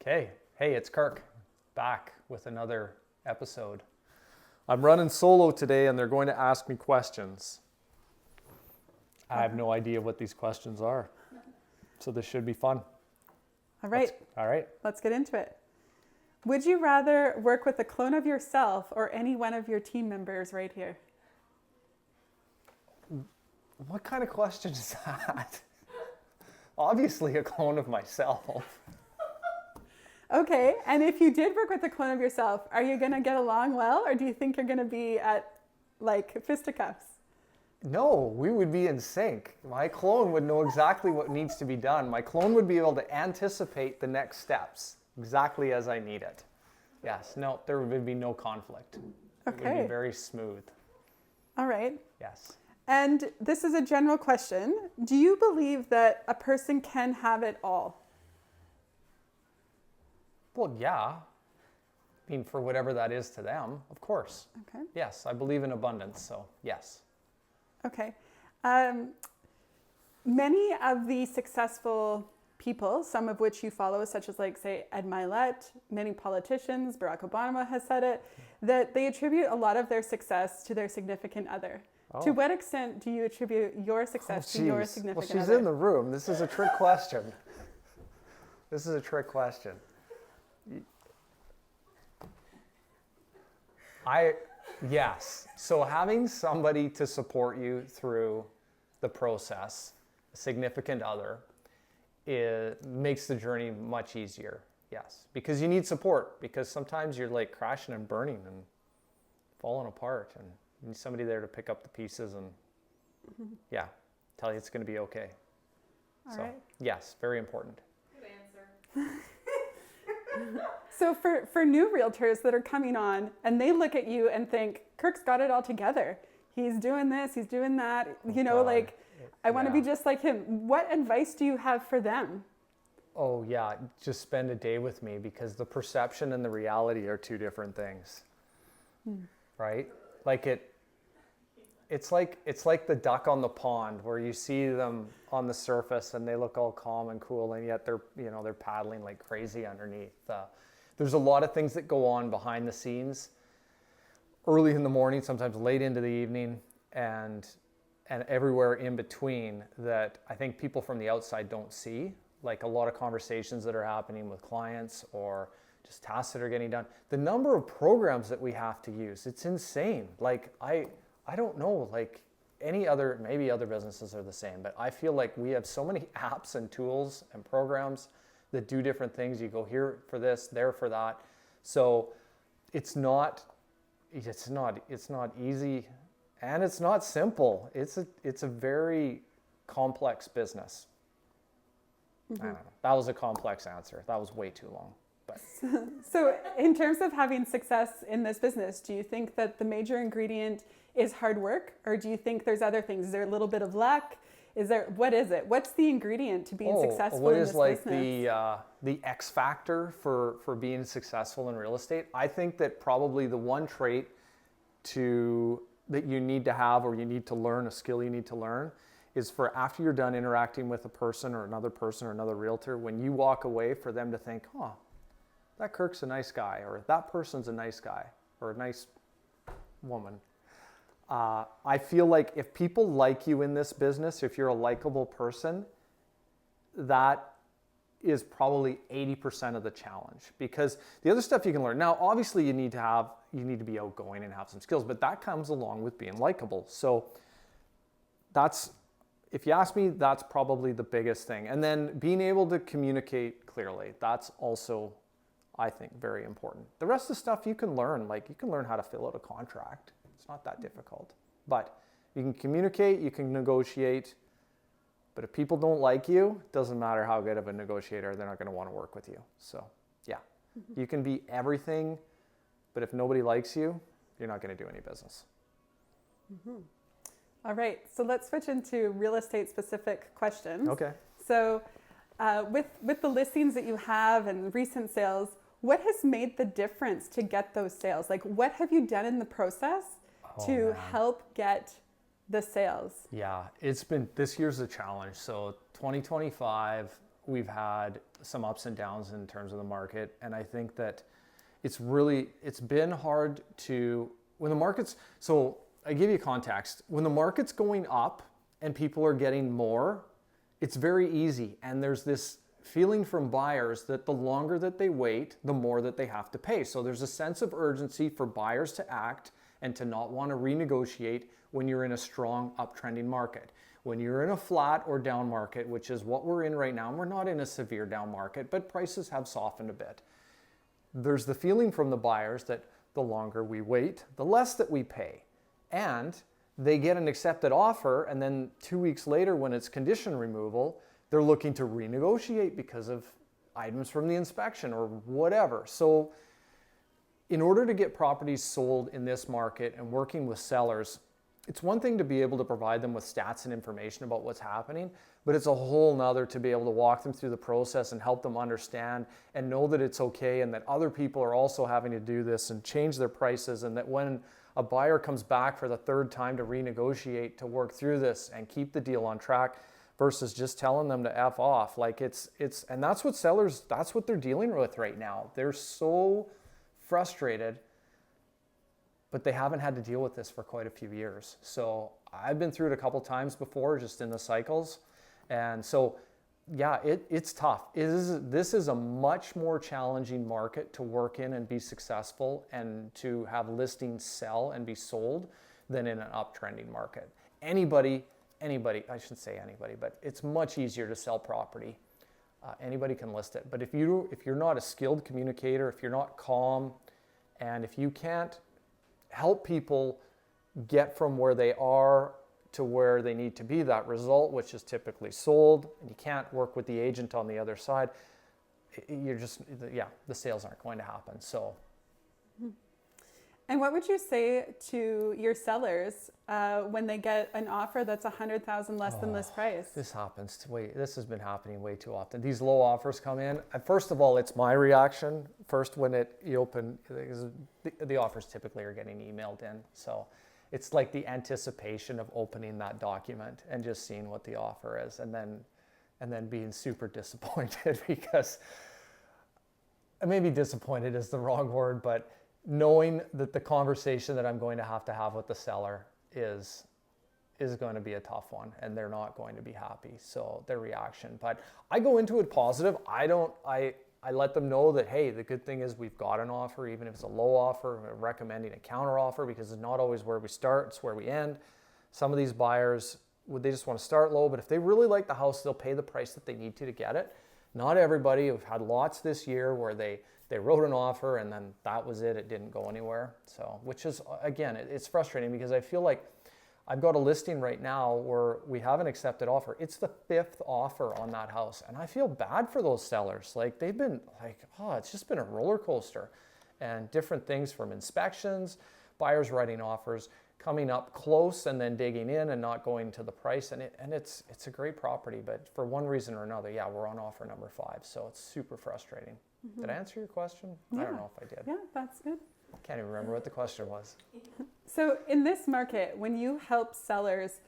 Okay. Hey, it's Kirk back with another episode. I'm running solo today and they're going to ask me questions. I have no idea what these questions are. So this should be fun. All right. All right. Let's get into it. Would you rather work with a clone of yourself or any one of your team members right here? What kind of question is that? Obviously a clone of myself. Okay, and if you did work with a clone of yourself, are you going to get along well, or do you think you're going to be at, like, fisticuffs? No, we would be in sync. My clone would know exactly what needs to be done. My clone would be able to anticipate the next steps exactly as I need it. Yes, no, there would be no conflict. Okay. It would be very smooth. All right. Yes. And this is a general question. Do you believe that a person can have it all? Well, yeah. I mean, for whatever that is to them, of course. Okay. Yes, I believe in abundance, so yes. Okay. Many of the successful people, some of which you follow, such as, like, say, Ed Milet, many politicians, Barack Obama has said it, that they attribute a lot of their success to their significant other. Oh. To what extent do you attribute your success to your significant other? Well, she's in the room. This is a trick question. This is a trick question. Yes. So having somebody to support you through the process, a significant other, makes the journey much easier. Yes. Because you need support. Because sometimes you're like crashing and burning and falling apart, and you need somebody there to pick up the pieces and tell you it's going to be okay. All right. Yes, very important. Good answer. So for new realtors that are coming on and they look at you and think, Kirk's got it all together. He's doing this, he's doing that. I want to be just like him. What advice do you have for them? Oh yeah, just spend a day with me, because the perception and the reality are two different things. Right? Like it's like the duck on the pond, where you see them on the surface and they look all calm and cool, and yet they're paddling like crazy underneath. There's a lot of things that go on behind the scenes, early in the morning, sometimes late into the evening, and everywhere in between, that I think people from the outside don't see. Like a lot of conversations that are happening with clients, or just tasks that are getting done. The number of programs that we have to use, it's insane. Like I don't know, like maybe other businesses are the same, but I feel like we have so many apps and tools and programs that do different things. You go here for this, there for that. So it's not easy, and it's not simple. It's a very complex business. I don't know. That was a complex answer. That was way too long. But So in terms of having success in this business, do you think that the major ingredient is hard work, or do you think there's other things? Is there a little bit of luck? What is it? What's the ingredient to being successful in this business? What is like the X factor for being successful in real estate? I think that probably the one trait that you need to have, or you need to learn, a skill you need to learn, is for after you're done interacting with a person or another realtor, when you walk away, for them to think, oh, that Kirk's a nice guy, or that person's a nice guy, or a nice woman. I feel like if people like you in this business, if you're a likable person, that is probably 80% of the challenge, because the other stuff you can learn. Now, obviously you need to be outgoing and have some skills, but that comes along with being likable. So if you ask me, that's probably the biggest thing. And then being able to communicate clearly, that's also, I think, very important. The rest of the stuff you can learn, like you can learn how to fill out a contract. It's not that difficult, but you can communicate, you can negotiate, but if people don't like you, it doesn't matter how good of a negotiator, they're not going to want to work with you. So yeah, you can be everything, but if nobody likes you, you're not going to do any business. All right, so let's switch into real estate specific questions. Okay. So with the listings that you have and recent sales, what has made the difference to get those sales? Like, what have you done in the process to help get the sales? Yeah, this year's a challenge. So 2025 we've had some ups and downs in terms of the market, and I think that it's been hard to, when the market's, so I give you context, when the market's going up and people are getting more, it's very easy, and there's this feeling from buyers that the longer that they wait, the more that they have to pay. So there's a sense of urgency for buyers to act and to not want to renegotiate when you're in a strong uptrending market. When you're in a flat or down market, which is what we're in right now, and we're not in a severe down market, but prices have softened a bit. There's the feeling from the buyers that the longer we wait, the less that we pay. And they get an accepted offer, and then 2 weeks later when it's condition removal, they're looking to renegotiate because of items from the inspection or whatever. So in order to get properties sold in this market and working with sellers, it's one thing to be able to provide them with stats and information about what's happening, but it's a whole nother to be able to walk them through the process and help them understand and know that it's okay and that other people are also having to do this and change their prices, and that when a buyer comes back for the third time to renegotiate, to work through this and keep the deal on track versus just telling them to F off. Like and that's what sellers, that's what they're dealing with right now. They're so frustrated, but they haven't had to deal with this for quite a few years. So I've been through it a couple times before, just in the cycles. And so, yeah, it's tough. This is a much more challenging market to work in and be successful and to have listings sell and be sold than in an uptrending market. Anybody, I shouldn't say anybody, but it's much easier to sell property. Anybody can list it. But if you're not a skilled communicator, if you're not calm, and if you can't help people get from where they are to where they need to be, that result, which is typically sold, and you can't work with the agent on the other side, you're just, the sales aren't going to happen. So. And what would you say to your sellers when they get an offer that's $100,000 less than list price? This has been happening way too often. These low offers come in. First of all, it's my reaction. First, when you open, the offers typically are getting emailed in. So it's like the anticipation of opening that document and just seeing what the offer is, and then being super disappointed because, maybe disappointed is the wrong word, but knowing that the conversation that I'm going to have with the seller is going to be a tough one, and they're not going to be happy. So their reaction, but I go into it positive. I let them know that, hey, the good thing is we've got an offer, even if it's a low offer. We're recommending a counter offer because it's not always where we start, it's where we end. Some of these buyers, they just want to start low, but if they really like the house, they'll pay the price that they need to get it. Not everybody. We've had lots this year where they wrote an offer and then that was it. It didn't go anywhere. So, which is, again, it's frustrating because I feel like I've got a listing right now where we have an accepted offer. It's the 5th offer on that house. And I feel bad for those sellers. Like, they've been like, it's just been a roller coaster. And different things from inspections, buyers writing offers, coming up close and then digging in and not going to the price. And it's a great property, but for one reason or another, we're on offer number 5. So it's super frustrating. Mm-hmm. Did I answer your question? Yeah. I don't know if I did. Yeah, that's good. I can't even remember what the question was. So in this market, when you help sellers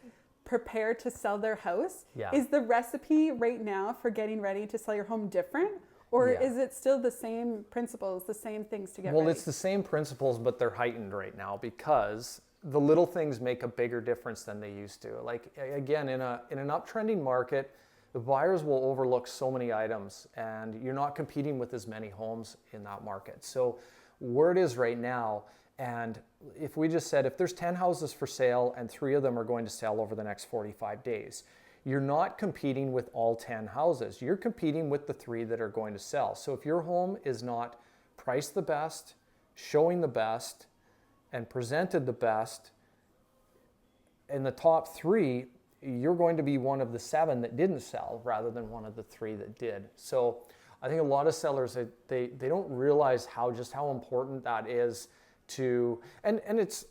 prepare to sell their house, is the recipe right now for getting ready to sell your home different? Or is it still the same principles, the same things to get ready? Well, it's the same principles, but they're heightened right now because the little things make a bigger difference than they used to. Like, again, in an uptrending market, the buyers will overlook so many items and you're not competing with as many homes in that market. So where it is right now, and if we just said, if there's 10 houses for sale and 3 of them are going to sell over the next 45 days, you're not competing with all 10 houses. You're competing with the 3 that are going to sell. So if your home is not priced the best, showing the best, and presented the best, in the top 3, you're going to be one of the 7 that didn't sell rather than one of the 3 that did. So I think a lot of sellers, they don't realize how important that is to, and it's,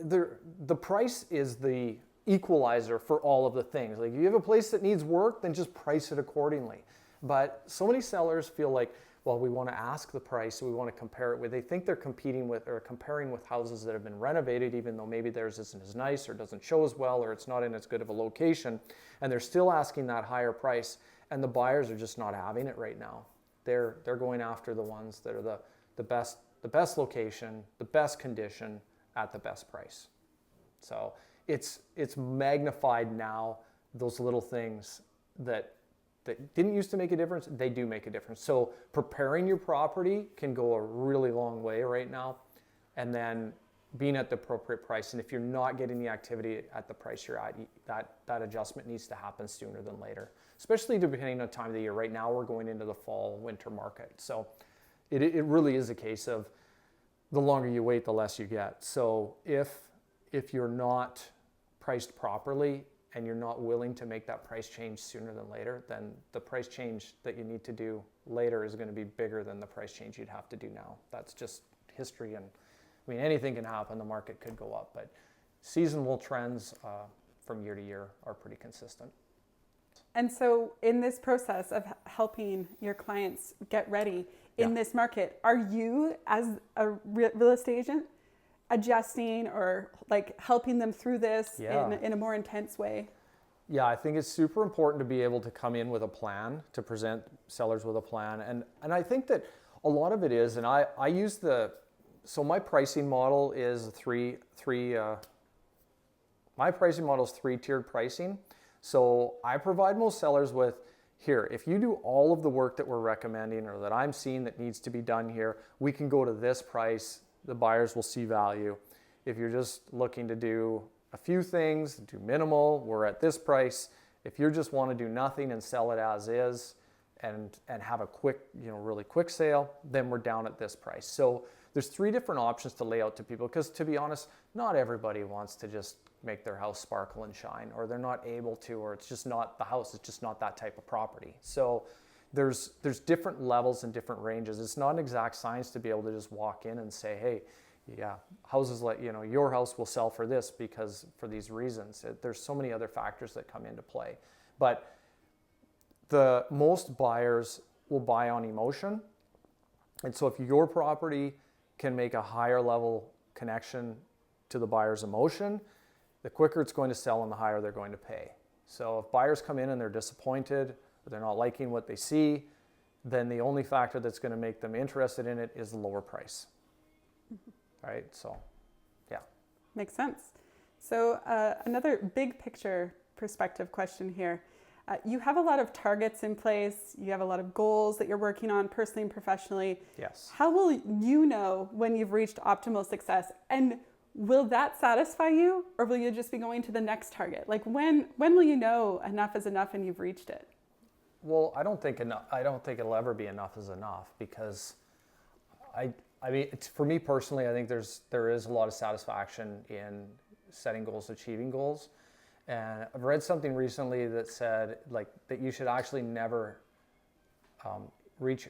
the price is the equalizer for all of the things. Like, if you have a place that needs work, then just price it accordingly. But so many sellers feel like, well, we want to ask the price, so we want to compare it with, they think they're competing with or comparing with houses that have been renovated, even though maybe theirs isn't as nice or doesn't show as well or it's not in as good of a location, and they're still asking that higher price. And the buyers are just not having it right now. They're going after the ones that are the best location, the best condition at the best price. So it's magnified now, those little things that didn't used to make a difference, they do make a difference. So preparing your property can go a really long way right now, and then being at the appropriate price. And if you're not getting the activity at the price you're at, that adjustment needs to happen sooner than later, especially depending on the time of the year. Right now we're going into the fall winter market. So it really is a case of the longer you wait, the less you get. So if you're not priced properly and you're not willing to make that price change sooner than later, then the price change that you need to do later is going to be bigger than the price change you'd have to do now. That's just history, and I mean, anything can happen. The market could go up, but seasonal trends from year to year are pretty consistent. And so in this process of helping your clients get ready in this market, are you as a real estate agent adjusting or like helping them through this in a more intense way? Yeah, I think it's super important to be able to come in with a plan, to present sellers with a plan. And I think that a lot of it is, and I use so my pricing model is my pricing model is 3-tiered pricing. So I provide most sellers with, here, if you do all of the work that we're recommending or that I'm seeing that needs to be done here, we can go to this price. The buyers will see value. If you're just looking to do a few things, do minimal, we're at this price. If you just want to do nothing and sell it as is and have a quick, really quick sale, then we're down at this price. So there's 3 different options to lay out to people, because to be honest, not everybody wants to just make their house sparkle and shine, or they're not able to, or it's just not the house, it's just not that type of property. So there's different levels and different ranges. It's not an exact science to be able to just walk in and say, hey, yeah, houses like, your house will sell for this because for these reasons. There's so many other factors that come into play. But the most buyers will buy on emotion. And so if your property can make a higher level connection to the buyer's emotion, the quicker it's going to sell and the higher they're going to pay. So if buyers come in and they're disappointed, or they're not liking what they see, then the only factor that's going to make them interested in it is the lower price. Right? So, yeah. Makes sense. So another big picture perspective question here. You have a lot of targets in place. You have a lot of goals that you're working on personally and professionally. Yes. How will you know when you've reached optimal success? And will that satisfy you, or will you just be going to the next target? Like when will you know enough is enough and you've reached it? Well, I don't think it'll ever be enough is enough, because I mean, for me personally, I think there is a lot of satisfaction in setting goals, achieving goals. And I've read something recently that said that you should actually never reach.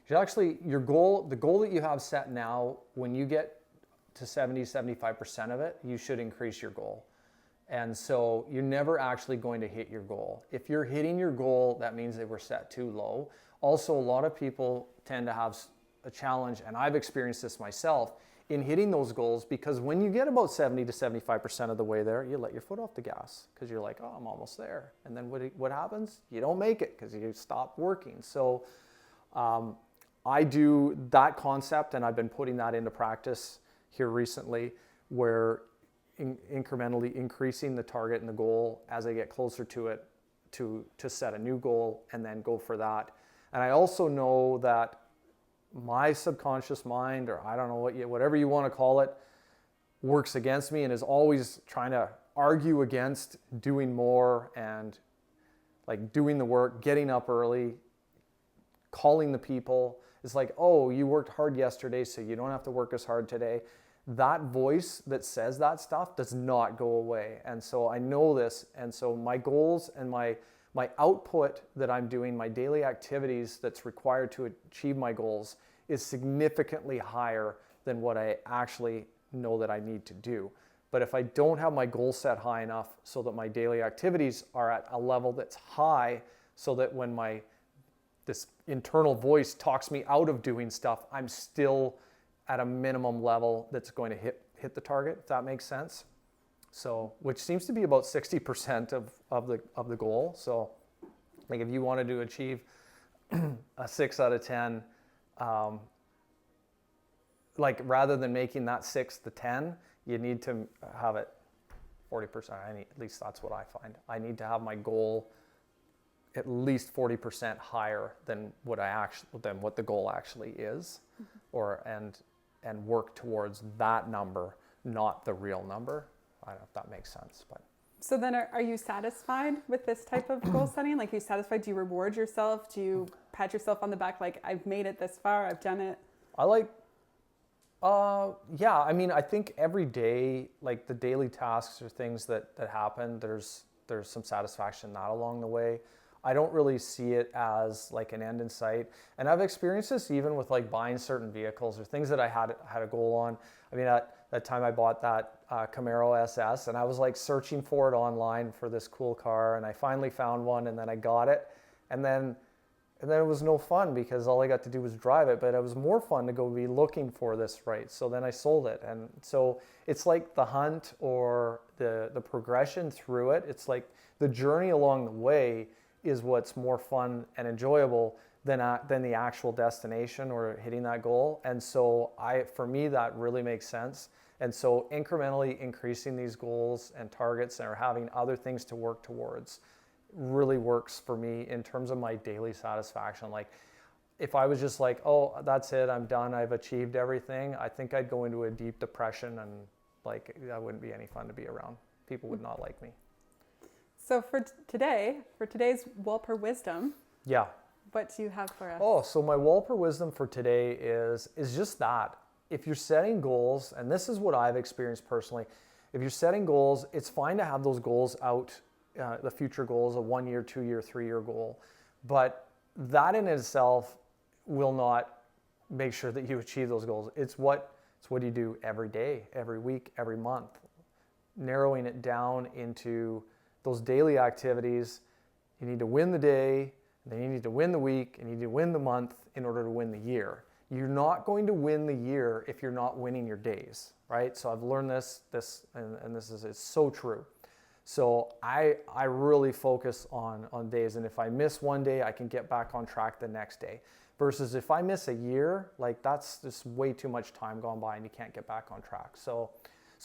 Your goal, the goal that you have set now, when you get to 75% of it, you should increase your goal. And so you're never actually going to hit your goal. If you're hitting your goal, that means they were set too low. Also, a lot of people tend to have a challenge, and I've experienced this myself, in hitting those goals, because when you get about 70 to 75% of the way there, you let your foot off the gas because you're like, oh, I'm almost there. And then what happens? You don't make it because you stop working. So I do that concept, and I've been putting that into practice here recently, where incrementally increasing the target and the goal as I get closer to it, to set a new goal and then go for that. And I also know that my subconscious mind, or I don't know whatever you want to call it, works against me and is always trying to argue against doing more and like doing the work, getting up early, calling the people. It's like, oh, you worked hard yesterday, so you don't have to work as hard today. That voice that says that stuff does not go away. And so I know this. And so my goals and my output that I'm doing, my daily activities that's required to achieve my goals, is significantly higher than what I actually know that I need to do. But if I don't have my goal set high enough so that my daily activities are at a level that's high, so that when this internal voice talks me out of doing stuff, I'm still at a minimum level that's going to hit the target, if that makes sense. So, which seems to be about 60% of the goal. So Like if you wanted to achieve a 6 out of 10, like rather than making that 6 the 10, you need to have it 40%. At least that's what I find. I need to have my goal at least 40% higher than what the goal actually is, and work towards that number, not the real number. I don't know if that makes sense, but. So then are you satisfied with this type of goal setting? Like, are you satisfied? Do you reward yourself? Do you pat yourself on the back like, I've made it this far, I've done it? I like, yeah, I mean, I think every day, like the daily tasks or things that happen, there's some satisfaction in that along the way. I don't really see it as like an end in sight. And I've experienced this even with like buying certain vehicles or things that I had a goal on. I mean, at that time I bought that Camaro SS, and I was like searching for it online for this cool car, and I finally found one, and then I got it. And then it was no fun because all I got to do was drive it, but it was more fun to go be looking for this, right? So then I sold it. And so it's like the hunt or the progression through it. It's like the journey along the way is what's more fun and enjoyable than the actual destination or hitting that goal. And so for me, that really makes sense. And so incrementally increasing these goals and targets or having other things to work towards really works for me in terms of my daily satisfaction. Like if I was just like, oh, that's it, I'm done, I've achieved everything, I think I'd go into a deep depression, and like that wouldn't be any fun to be around. People would not like me. So for today's Walper wisdom, yeah, what do you have for us? Oh, so my Walper wisdom for today is just that. If you're setting goals, and this is what I've experienced personally, if you're setting goals, it's fine to have those goals out, the future goals, a 1 year, 2 year, 3 year goal. But that in itself will not make sure that you achieve those goals. It's what you do every day, every week, every month. Narrowing it down into those daily activities. You need to win the day, then you need to win the week, and you need to win the month in order to win the year. You're not going to win the year if you're not winning your days, right? So I've learned this and this is so true. So I really focus on days, and if I miss one day, I can get back on track the next day. Versus if I miss a year, like that's just way too much time gone by and you can't get back on track. So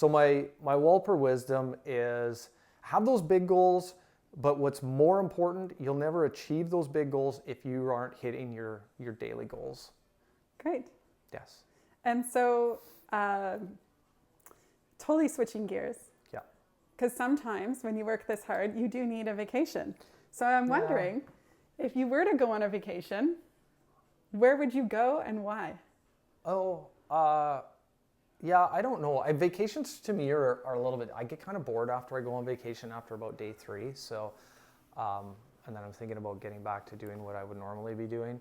my Walper wisdom is have those big goals, but what's more important, you'll never achieve those big goals if you aren't hitting your daily goals. Great. Yes. And so totally switching gears. Yeah. Because sometimes when you work this hard, you do need a vacation. So I'm wondering, if you were to go on a vacation, where would you go and why? Yeah, I don't know. Vacations to me are a little bit, I get kind of bored after I go on vacation after about day 3. So, and then I'm thinking about getting back to doing what I would normally be doing.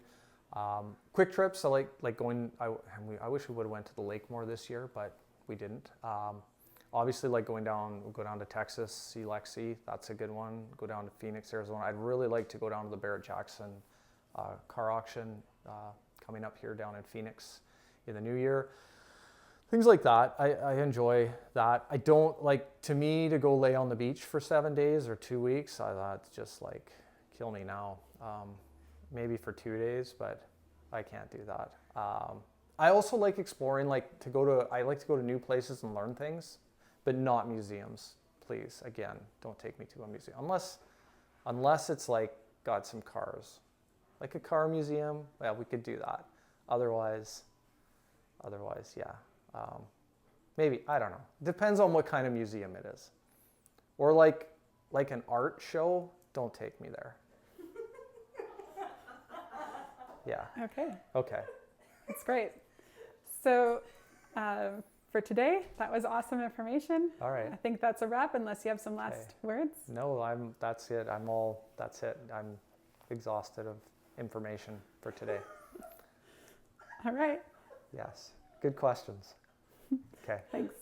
Quick trips, I like going, I wish we would have went to the lake more this year, but we didn't. Obviously like go down to Texas, see Lexi, that's a good one. Go down to Phoenix, Arizona. I'd really like to go down to the Barrett-Jackson car auction coming up here down in Phoenix in the new year. Things like that, I enjoy that. I don't like, to me, to go lay on the beach for 7 days or 2 weeks, that's just like, kill me now. Maybe for 2 days, but I can't do that. I also like exploring, I like to go to new places and learn things, but not museums. Please, again, don't take me to a museum. Unless it's like got some cars. Like a car museum, yeah, we could do that. Otherwise, yeah. Maybe, I don't know. Depends on what kind of museum it is. Or like an art show, don't take me there. Yeah. Okay. That's great. So for today, that was awesome information. All right. I think that's a wrap unless you have some last words. No, that's it. That's it. I'm exhausted of information for today. All right. Yes. Good questions. Okay. Thanks.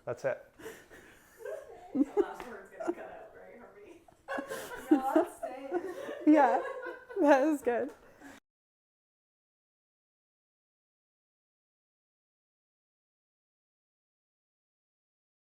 That's it. The last word's gonna cut out, right, for me? No, I'll stay. Yeah, that was good.